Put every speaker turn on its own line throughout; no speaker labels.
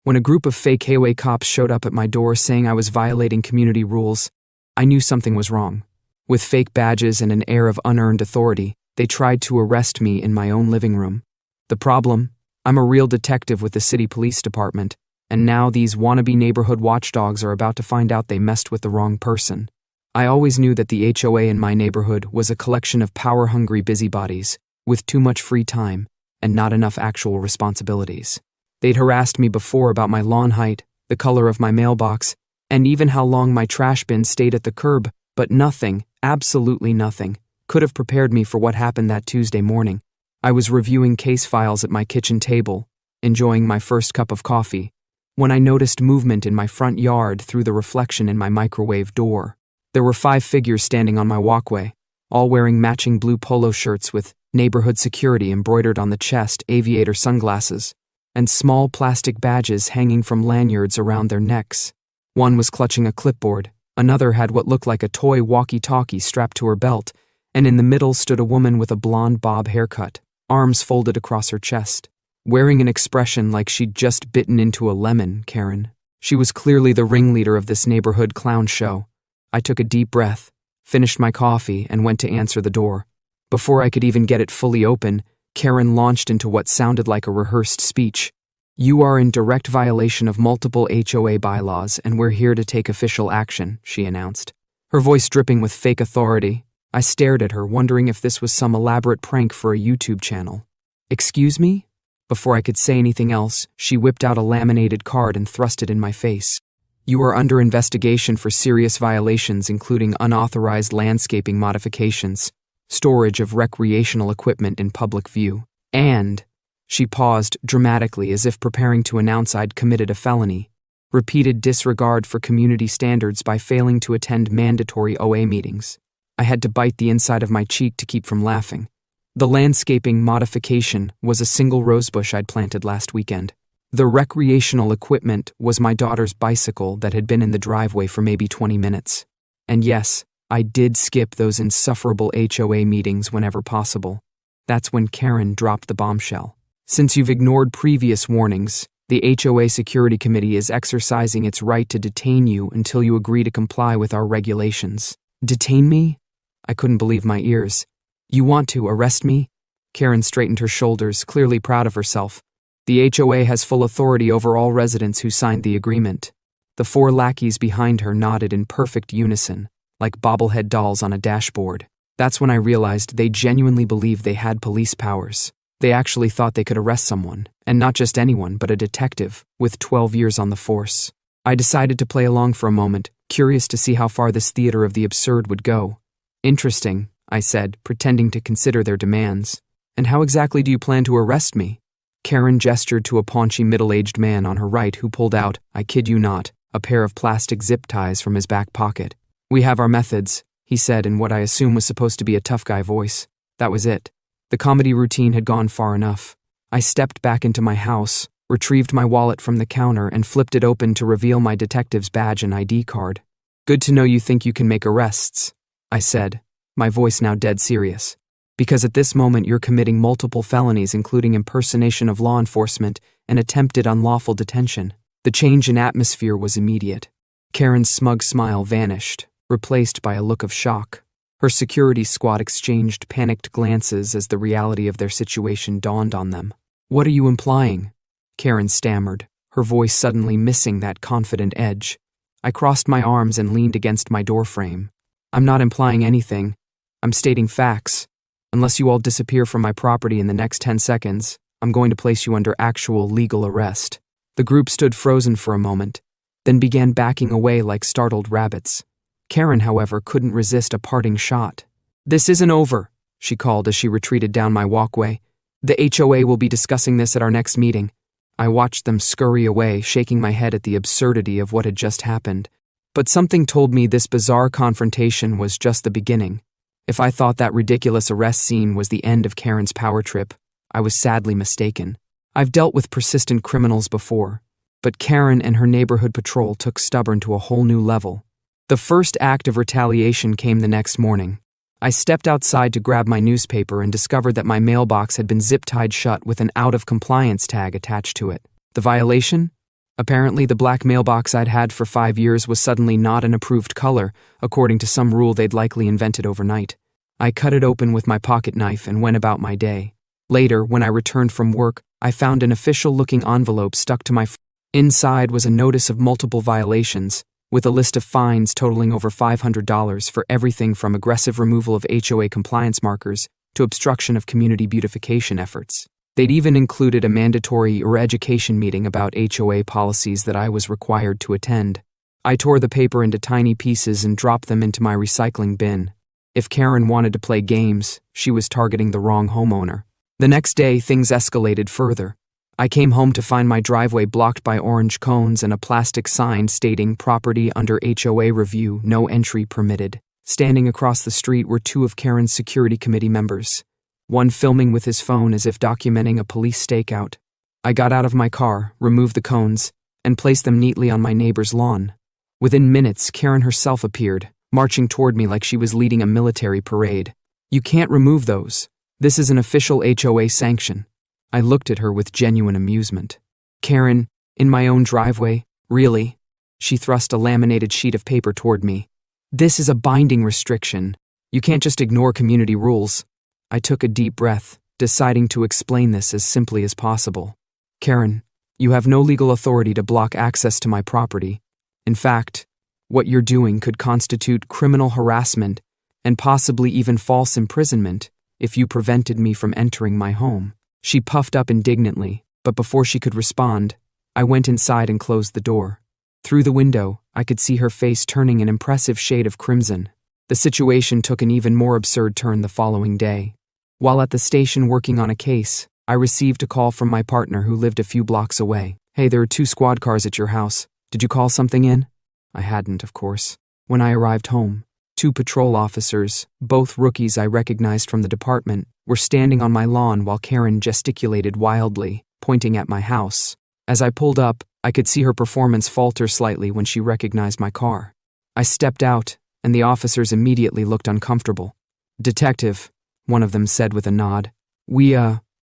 When a group of fake HOA cops showed up at my door saying I was violating community rules, I knew something was wrong. With fake badges and an air of unearned authority, they tried to arrest me in my own living room. The problem? I'm a real detective with the city police department, and now these wannabe neighborhood watchdogs are about to find out they messed with the wrong person. I always knew that the HOA in my neighborhood was a collection of power-hungry busybodies, with too much free time and not enough actual responsibilities. They'd harassed me before about my lawn height, the color of my mailbox, and even how long my trash bin stayed at the curb, but nothing, absolutely nothing, could have prepared me for what happened that Tuesday morning. I was reviewing case files at my kitchen table, enjoying my first cup of coffee, when I noticed movement in my front yard through the reflection in my microwave door. There were 5 figures standing on my walkway, all wearing matching blue polo shirts with neighborhood security embroidered on the chest, aviator sunglasses, and small plastic badges hanging from lanyards around their necks. One was clutching a clipboard, another had what looked like a toy walkie-talkie strapped to her belt, and in the middle stood a woman with a blonde bob haircut, arms folded across her chest, wearing an expression like she'd just bitten into a lemon. Karen. She was clearly the ringleader of this neighborhood clown show. I took a deep breath, finished my coffee, and went to answer the door. Before I could even get it fully open, Karen launched into what sounded like a rehearsed speech. "You are in direct violation of multiple HOA bylaws, and we're here to take official action," she announced. Her voice dripping with fake authority. I stared at her, wondering if this was some elaborate prank for a YouTube channel. "Excuse me?" Before I could say anything else, she whipped out a laminated card and thrust it in my face. "You are under investigation for serious violations, including unauthorized landscaping modifications, storage of recreational equipment in public view, and..." She paused dramatically as if preparing to announce I'd committed a felony. "Repeated disregard for community standards by failing to attend mandatory OA meetings." I had to bite the inside of my cheek to keep from laughing. The landscaping modification was a single rosebush I'd planted last weekend. The recreational equipment was my daughter's bicycle that had been in the driveway for maybe 20 minutes. And yes, I did skip those insufferable HOA meetings whenever possible. That's when Karen dropped the bombshell. "Since you've ignored previous warnings, the HOA Security Committee is exercising its right to detain you until you agree to comply with our regulations." "Detain me?" I couldn't believe my ears. "You want to arrest me?" Karen straightened her shoulders, clearly proud of herself. "The HOA has full authority over all residents who signed the agreement." The 4 lackeys behind her nodded in perfect unison, like bobblehead dolls on a dashboard. That's when I realized they genuinely believed they had police powers. They actually thought they could arrest someone, and not just anyone, but a detective, with 12 years on the force. I decided to play along for a moment, curious to see how far this theater of the absurd would go. "Interesting," I said, pretending to consider their demands. "And how exactly do you plan to arrest me?" Karen gestured to a paunchy middle-aged man on her right who pulled out, I kid you not, a pair of plastic zip ties from his back pocket. "We have our methods," he said in what I assume was supposed to be a tough guy voice. That was it. The comedy routine had gone far enough. I stepped back into my house, retrieved my wallet from the counter, and flipped it open to reveal my detective's badge and ID card. "Good to know you think you can make arrests," I said, my voice now dead serious. "Because at this moment you're committing multiple felonies, including impersonation of law enforcement and attempted unlawful detention." The change in atmosphere was immediate. Karen's smug smile vanished, replaced by a look of shock. Her security squad exchanged panicked glances as the reality of their situation dawned on them. "What are you implying?" Karen stammered, her voice suddenly missing that confident edge. I crossed my arms and leaned against my doorframe. "I'm not implying anything. I'm stating facts. Unless you all disappear from my property in the next 10 seconds, I'm going to place you under actual legal arrest." The group stood frozen for a moment, then began backing away like startled rabbits. Karen, however, couldn't resist a parting shot. "This isn't over," she called as she retreated down my walkway. "The HOA will be discussing this at our next meeting." I watched them scurry away, shaking my head at the absurdity of what had just happened. But something told me this bizarre confrontation was just the beginning. If I thought that ridiculous arrest scene was the end of Karen's power trip, I was sadly mistaken. I've dealt with persistent criminals before, but Karen and her neighborhood patrol took stubborn to a whole new level. The first act of retaliation came the next morning. I stepped outside to grab my newspaper and discovered that my mailbox had been zip-tied shut with an out-of-compliance tag attached to it. The violation? Apparently, the black mailbox I'd had for 5 years was suddenly not an approved color, according to some rule they'd likely invented overnight. I cut it open with my pocket knife and went about my day. Later, when I returned from work, I found an official-looking envelope stuck to my Inside was a notice of multiple violations, with a list of fines totaling over $500 for everything from aggressive removal of HOA compliance markers to obstruction of community beautification efforts. They'd even included a mandatory education meeting about HOA policies that I was required to attend. I tore the paper into tiny pieces and dropped them into my recycling bin. If Karen wanted to play games, she was targeting the wrong homeowner. The next day, things escalated further. I came home to find my driveway blocked by orange cones and a plastic sign stating property under HOA review, no entry permitted. Standing across the street were 2 of Karen's security committee members, one filming with his phone as if documenting a police stakeout. I got out of my car, removed the cones, and placed them neatly on my neighbor's lawn. Within minutes, Karen herself appeared, marching toward me like she was leading a military parade. "You can't remove those. This is an official HOA sanction." I looked at her with genuine amusement. "Karen, in my own driveway? Really?" She thrust a laminated sheet of paper toward me. "This is a binding restriction. You can't just ignore community rules." I took a deep breath, deciding to explain this as simply as possible. "Karen, you have no legal authority to block access to my property. In fact, what you're doing could constitute criminal harassment and possibly even false imprisonment if you prevented me from entering my home." She puffed up indignantly, but before she could respond, I went inside and closed the door. Through the window, I could see her face turning an impressive shade of crimson. The situation took an even more absurd turn the following day. While at the station working on a case, I received a call from my partner who lived a few blocks away. "Hey, there are 2 squad cars at your house. Did you call something in?" I hadn't, of course. When I arrived home, 2 patrol officers, both rookies I recognized from the department, were standing on my lawn while Karen gesticulated wildly, pointing at my house. As I pulled up, I could see her performance falter slightly when she recognized my car. I stepped out, and the officers immediately looked uncomfortable. "Detective," one of them said with a nod, "We,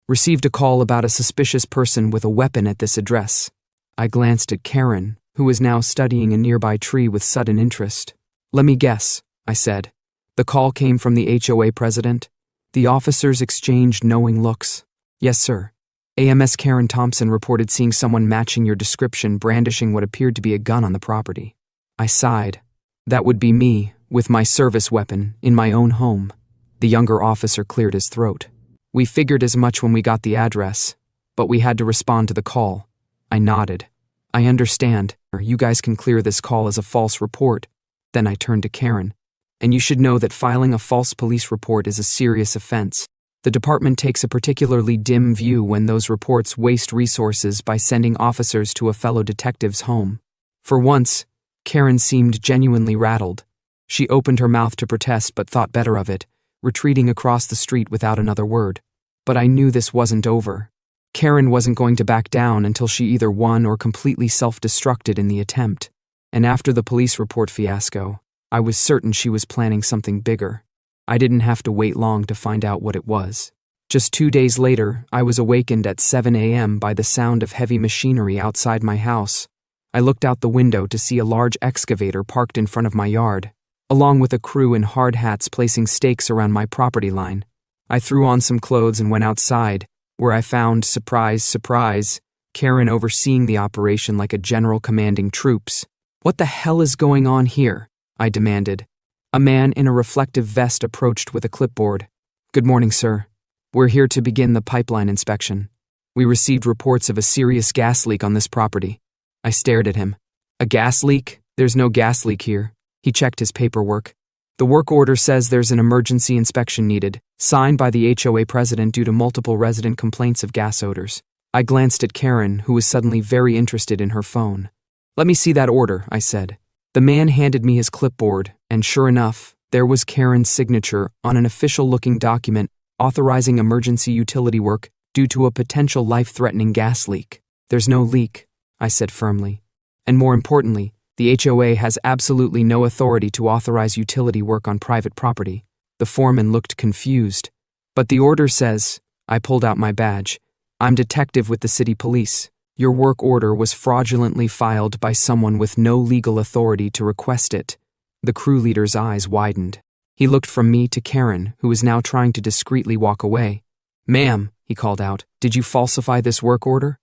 received a call about a suspicious person with a weapon at this address." I glanced at Karen, who was now studying a nearby tree with sudden interest. "Let me guess," I said. "The call came from the HOA president?" The officers exchanged knowing looks. "Yes, sir. AMS Karen Thompson reported seeing someone matching your description brandishing what appeared to be a gun on the property." I sighed. "That would be me, with my service weapon, in my own home." The younger officer cleared his throat. "We figured as much when we got the address, but we had to respond to the call." I nodded. "I understand. You guys can clear this call as a false report." Then I turned to Karen. "And you should know that filing a false police report is a serious offense. The department takes a particularly dim view when those reports waste resources by sending officers to a fellow detective's home." For once, Karen seemed genuinely rattled. She opened her mouth to protest but thought better of it, retreating across the street without another word. But I knew this wasn't over. Karen wasn't going to back down until she either won or completely self-destructed in the attempt. And after the police report fiasco, I was certain she was planning something bigger. I didn't have to wait long to find out what it was. Just 2 days later, I was awakened at 7 a.m. by the sound of heavy machinery outside my house. I looked out the window to see a large excavator parked in front of my yard, along with a crew in hard hats placing stakes around my property line. I threw on some clothes and went outside, where I found, surprise, surprise, Karen overseeing the operation like a general commanding troops. "What the hell is going on here?" I demanded. A man in a reflective vest approached with a clipboard. "Good morning, sir. We're here to begin the pipeline inspection. We received reports of a serious gas leak on this property." I stared at him. "A gas leak? There's no gas leak here." He checked his paperwork. "The work order says there's an emergency inspection needed, signed by the HOA president due to multiple resident complaints of gas odors." I glanced at Karen, who was suddenly very interested in her phone. "Let me see that order," I said. The man handed me his clipboard, and sure enough, there was Karen's signature on an official-looking document authorizing emergency utility work due to a potential life-threatening gas leak. "There's no leak," I said firmly. "And more importantly, the HOA has absolutely no authority to authorize utility work on private property." The foreman looked confused. "But the order says," I pulled out my badge, "I'm detective with the city police. Your work order was fraudulently filed by someone with no legal authority to request it. The crew leader's eyes widened. He looked from me to Karen, who was now trying to discreetly walk away. "Ma'am," he called out, "did you falsify this work order?"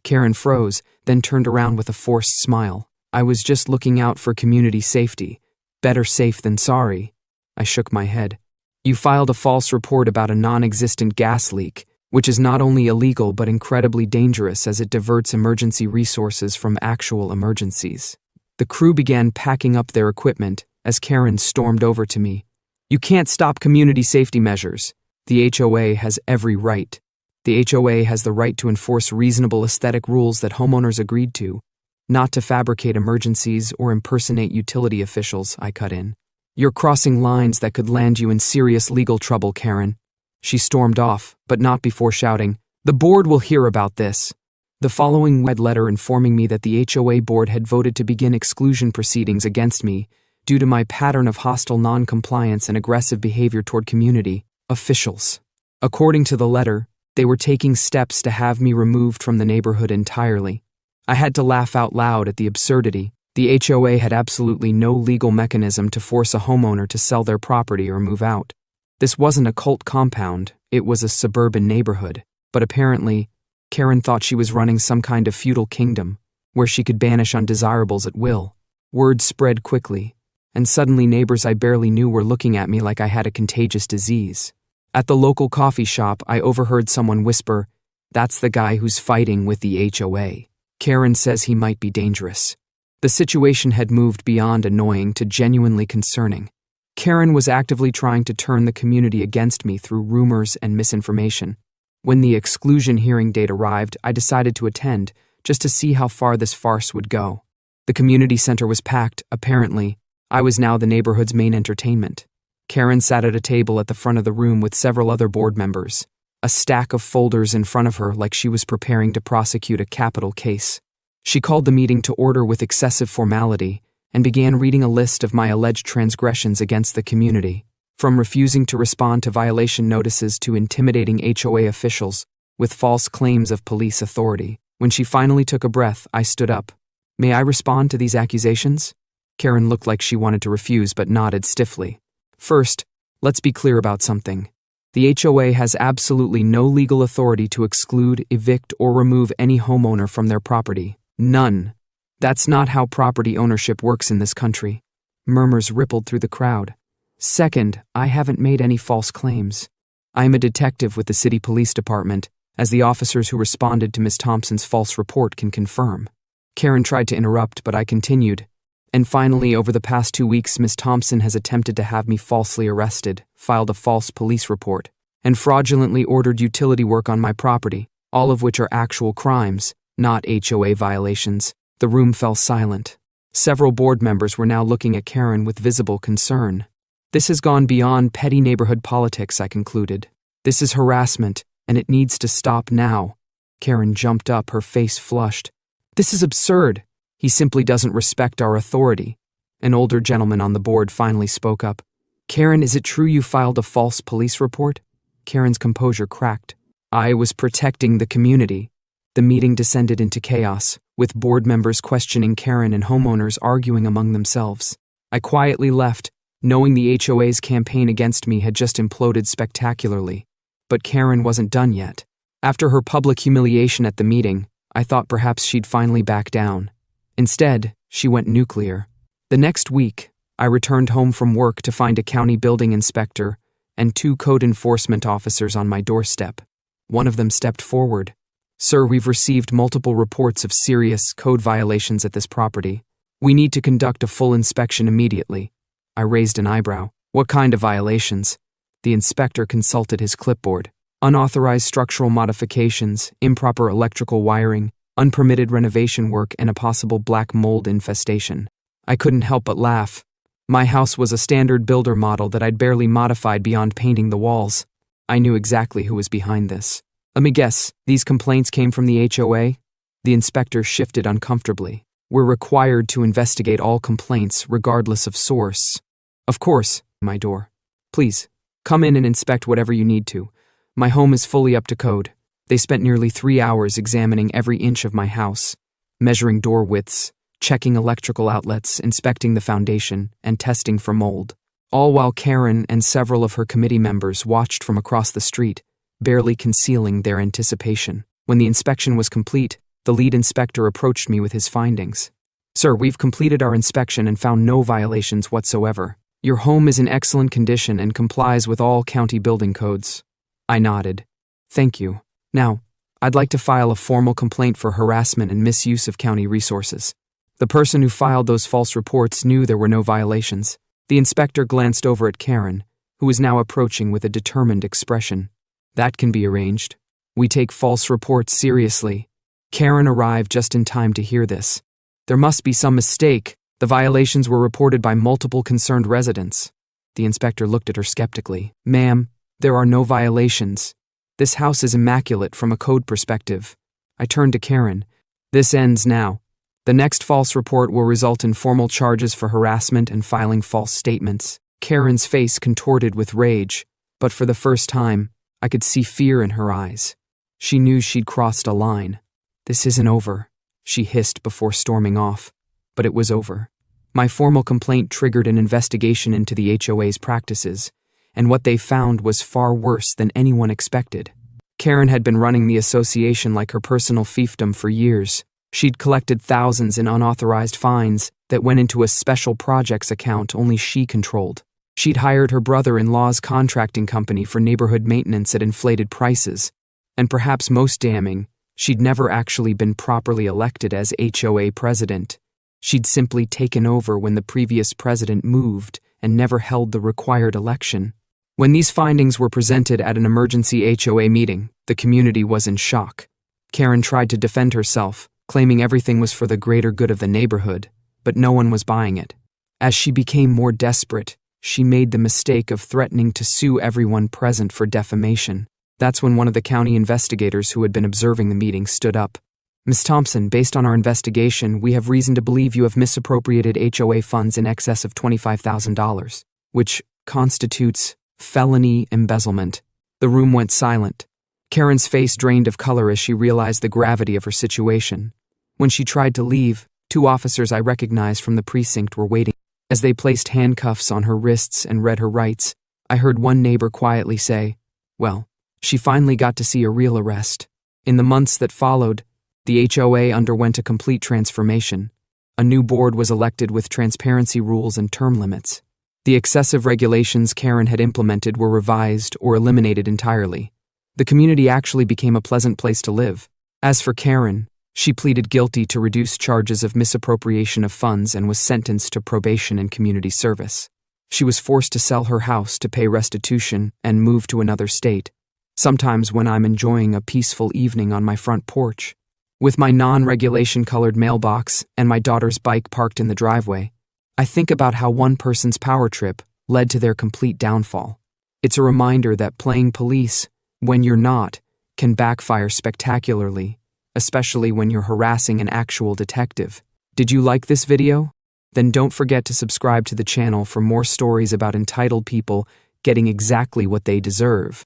Karen froze, then turned around with a forced smile. "I was just looking out for community safety. Better safe than sorry." I shook my head. "You filed a false report about a non-existent gas leak, which is not only illegal but incredibly dangerous as it diverts emergency resources from actual emergencies." The crew began packing up their equipment as Karen stormed over to me. "You can't stop community safety measures. The HOA has every right. The HOA has the right to enforce reasonable aesthetic rules that homeowners agreed to, not to fabricate emergencies or impersonate utility officials," I cut in. "You're crossing lines that could land you in serious legal trouble, Karen." She stormed off, but not before shouting, "The board will hear about this." The following read letter informing me that the HOA board had voted to begin exclusion proceedings against me due to my pattern of hostile non-compliance and aggressive behavior toward community officials. According to the letter, they were taking steps to have me removed from the neighborhood entirely. I had to laugh out loud at the absurdity. The HOA had absolutely no legal mechanism to force a homeowner to sell their property or move out. This wasn't a cult compound, it was a suburban neighborhood, but apparently, Karen thought she was running some kind of feudal kingdom, where she could banish undesirables at will. Word spread quickly, and suddenly neighbors I barely knew were looking at me like I had a contagious disease. At the local coffee shop, I overheard someone whisper, "That's the guy who's fighting with the HOA. Karen says he might be dangerous." The situation had moved beyond annoying to genuinely concerning. Karen was actively trying to turn the community against me through rumors and misinformation. When the exclusion hearing date arrived, I decided to attend, just to see how far this farce would go. The community center was packed, apparently. I was now the neighborhood's main entertainment. Karen sat at a table at the front of the room with several other board members, a stack of folders in front of her like she was preparing to prosecute a capital case. She called the meeting to order with excessive formality and began reading a list of my alleged transgressions against the community, from refusing to respond to violation notices to intimidating HOA officials with false claims of police authority. When she finally took a breath, I stood up. "May I respond to these accusations?" Karen looked like she wanted to refuse but nodded stiffly. "First, let's be clear about something. The HOA has absolutely no legal authority to exclude, evict, or remove any homeowner from their property. None. That's not how property ownership works in this country." Murmurs rippled through the crowd. "Second, I haven't made any false claims. I am a detective with the city police department, as the officers who responded to Ms. Thompson's false report can confirm." Karen tried to interrupt, but I continued. "And finally, over the past 2 weeks, Ms. Thompson has attempted to have me falsely arrested, filed a false police report, and fraudulently ordered utility work on my property, all of which are actual crimes, not HOA violations." The room fell silent. Several board members were now looking at Karen with visible concern. "This has gone beyond petty neighborhood politics," I concluded. "This is harassment, and it needs to stop now." Karen jumped up, her face flushed. "This is absurd. He simply doesn't respect our authority." An older gentleman on the board finally spoke up. "Karen, is it true you filed a false police report?" Karen's composure cracked. "I was protecting the community." The meeting descended into chaos, with board members questioning Karen and homeowners arguing among themselves. I quietly left, knowing the HOA's campaign against me had just imploded spectacularly. But Karen wasn't done yet. After her public humiliation at the meeting, I thought perhaps she'd finally back down. Instead, she went nuclear. The next week, I returned home from work to find a county building inspector and 2 code enforcement officers on my doorstep. One of them stepped forward. "Sir, we've received multiple reports of serious code violations at this property. We need to conduct a full inspection immediately." I raised an eyebrow. "What kind of violations?" The inspector consulted his clipboard. "Unauthorized structural modifications, improper electrical wiring, unpermitted renovation work, and a possible black mold infestation." I couldn't help but laugh. My house was a standard builder model that I'd barely modified beyond painting the walls. I knew exactly who was behind this. "Let me guess, these complaints came from the HOA?" The inspector shifted uncomfortably. "We're required to investigate all complaints, regardless of source." "Of course." My door. "Please, come in and inspect whatever you need to. My home is fully up to code." They spent nearly 3 hours examining every inch of my house, measuring door widths, checking electrical outlets, inspecting the foundation, and testing for mold. All while Karen and several of her committee members watched from across the street, barely concealing their anticipation. When the inspection was complete, the lead inspector approached me with his findings. "Sir, we've completed our inspection and found no violations whatsoever. Your home is in excellent condition and complies with all county building codes." I nodded. "Thank you. Now, I'd like to file a formal complaint for harassment and misuse of county resources. The person who filed those false reports knew there were no violations." The inspector glanced over at Karen, who was now approaching with a determined expression. "That can be arranged. We take false reports seriously." Karen arrived just in time to hear this. "There must be some mistake. The violations were reported by multiple concerned residents." The inspector looked at her skeptically. "Ma'am, there are no violations. This house is immaculate from a code perspective." I turned to Karen. "This ends now. The next false report will result in formal charges for harassment and filing false statements." Karen's face contorted with rage, but for the first time, I could see fear in her eyes. She knew she'd crossed a line. "This isn't over," she hissed before storming off. But it was over. My formal complaint triggered an investigation into the HOA's practices, and what they found was far worse than anyone expected. Karen had been running the association like her personal fiefdom for years. She'd collected thousands in unauthorized fines that went into a special projects account only she controlled. She'd hired her brother-in-law's contracting company for neighborhood maintenance at inflated prices, and perhaps most damning, she'd never actually been properly elected as HOA president. She'd simply taken over when the previous president moved and never held the required election. When these findings were presented at an emergency HOA meeting, the community was in shock. Karen tried to defend herself, claiming everything was for the greater good of the neighborhood, but no one was buying it. As she became more desperate, she made the mistake of threatening to sue everyone present for defamation. That's when one of the county investigators who had been observing the meeting stood up. "Ms. Thompson, based on our investigation, we have reason to believe you have misappropriated HOA funds in excess of $25,000, which constitutes felony embezzlement." The room went silent. Karen's face drained of color as she realized the gravity of her situation. When she tried to leave, 2 officers I recognized from the precinct were waiting. As they placed handcuffs on her wrists and read her rights, I heard one neighbor quietly say, "Well, she finally got to see a real arrest." In the months that followed, the HOA underwent a complete transformation. A new board was elected with transparency rules and term limits. The excessive regulations Karen had implemented were revised or eliminated entirely. The community actually became a pleasant place to live. As for Karen, she pleaded guilty to reduced charges of misappropriation of funds and was sentenced to probation and community service. She was forced to sell her house to pay restitution and move to another state, sometimes when I'm enjoying a peaceful evening on my front porch. With my non-regulation colored mailbox and my daughter's bike parked in the driveway, I think about how one person's power trip led to their complete downfall. It's a reminder that playing police, when you're not, can backfire spectacularly, especially when you're harassing an actual detective. Did you like this video? Then don't forget to subscribe to the channel for more stories about entitled people getting exactly what they deserve.